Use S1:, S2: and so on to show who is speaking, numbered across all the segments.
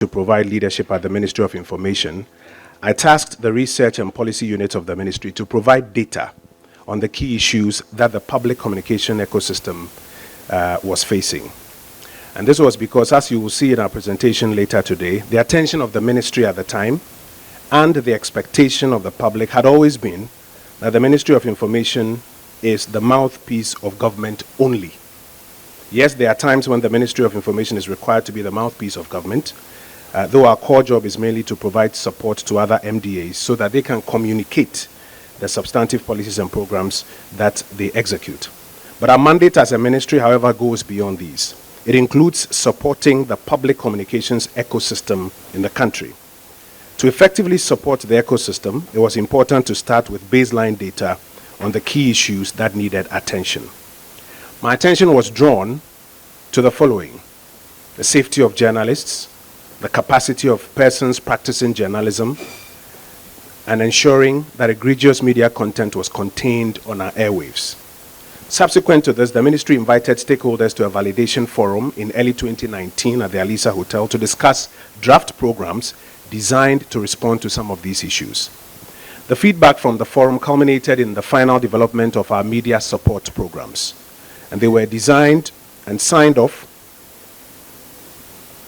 S1: to provide leadership at the Ministry of Information, I tasked the Research and Policy Unit of the Ministry to provide data on the key issues that the public communication ecosystem was facing. And this was because, as you will see in our presentation later today, the attention of the Ministry at the time and the expectation of the public had always been that the Ministry of Information is the mouthpiece of government only. Yes, there are times when the Ministry of Information is required to be the mouthpiece of government, though our core job is mainly to provide support to other MDAs so that they can communicate the substantive policies and programs that they execute. But our mandate as a ministry, however, goes beyond these. It includes supporting the public communications ecosystem in the country. To effectively support the ecosystem, it was important to start with baseline data on the key issues that needed attention. My attention was drawn to the following: the safety of journalists, the capacity of persons practicing journalism, and ensuring that egregious media content was contained on our airwaves. Subsequent to this, the ministry invited stakeholders to a validation forum in early 2019 at the Alisa Hotel to discuss draft programs designed to respond to some of these issues. The feedback from the forum culminated in the final development of our media support programs, and they were designed and signed off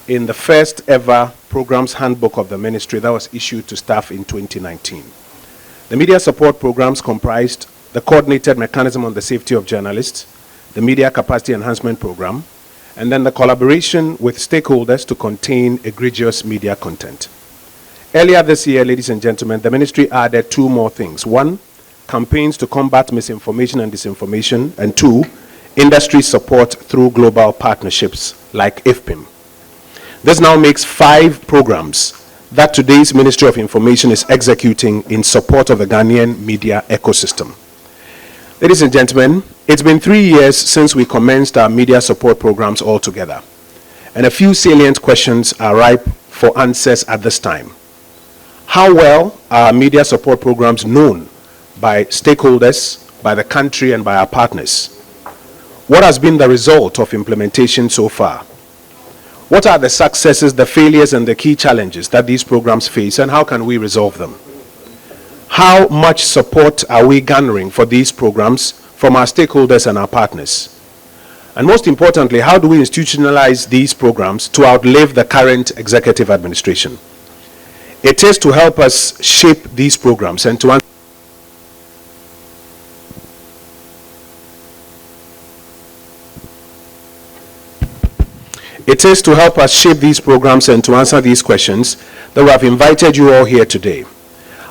S1: in the first ever programs handbook of the ministry that was issued to staff in 2019. The media support programs comprised the coordinated mechanism on the safety of journalists, the media capacity enhancement program, and then the collaboration with stakeholders to contain egregious media content. Earlier this year, ladies and gentlemen, the ministry added two more things. One, campaigns to combat misinformation and disinformation, and two, industry support through global partnerships like IFPIM. This now makes 5 programs that today's Ministry of Information is executing in support of the Ghanaian media ecosystem. Ladies and gentlemen, it's been 3 years since we commenced our media support programs altogether, and a few salient questions are ripe for answers at this time. How well are our media support programs known by stakeholders, by the country, and by our partners? What has been the result of implementation so far? What are the successes, the failures, and the key challenges that these programs face, and how can we resolve them? How much support are we garnering for these programs from our stakeholders and our partners? And most importantly, how do we institutionalize these programs to outlive the current executive administration? It is to help us shape these programs and to answer these questions that we have invited you all here today.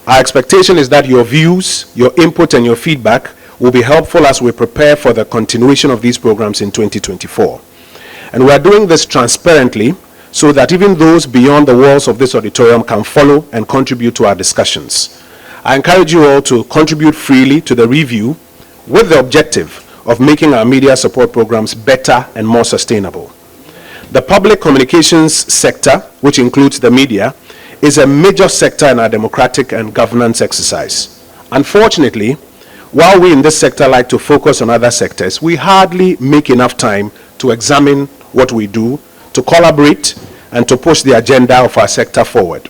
S1: Our expectation is that your views, your input, and your feedback will be helpful as we prepare for the continuation of these programs in 2024. And we are doing this transparently so that even those beyond the walls of this auditorium can follow and contribute to our discussions. I encourage you all to contribute freely to the review with the objective of making our media support programs better and more sustainable. The public communications sector, which includes the media, is a major sector in our democratic and governance exercise. Unfortunately, while we in this sector like to focus on other sectors, we hardly make enough time to examine what we do, to collaborate, and to push the agenda of our sector forward.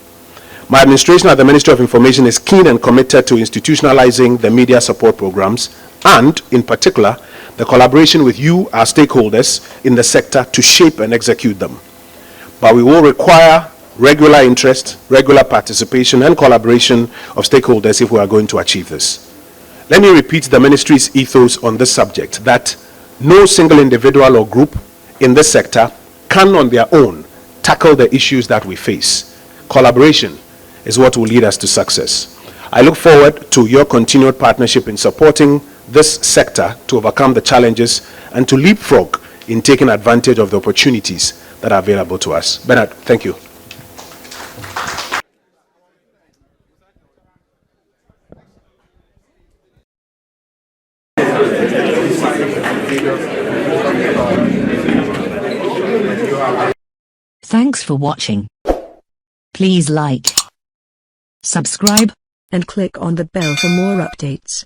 S1: My administration at the Ministry of Information is keen and committed to institutionalizing the media support programs and, in particular, the collaboration with you, our stakeholders in the sector, to shape and execute them. But we will require regular interest, regular participation, and collaboration of stakeholders if we are going to achieve this. Let me repeat the ministry's ethos on this subject, that no single individual or group in this sector can on their own tackle the issues that we face. Collaboration is what will lead us to success. I look forward to your continued partnership in supporting this sector to overcome the challenges and to leapfrog in taking advantage of the opportunities that are available to us. Bernard, thank you.
S2: Thanks for watching. Please like, subscribe,
S3: and click on the bell for more updates.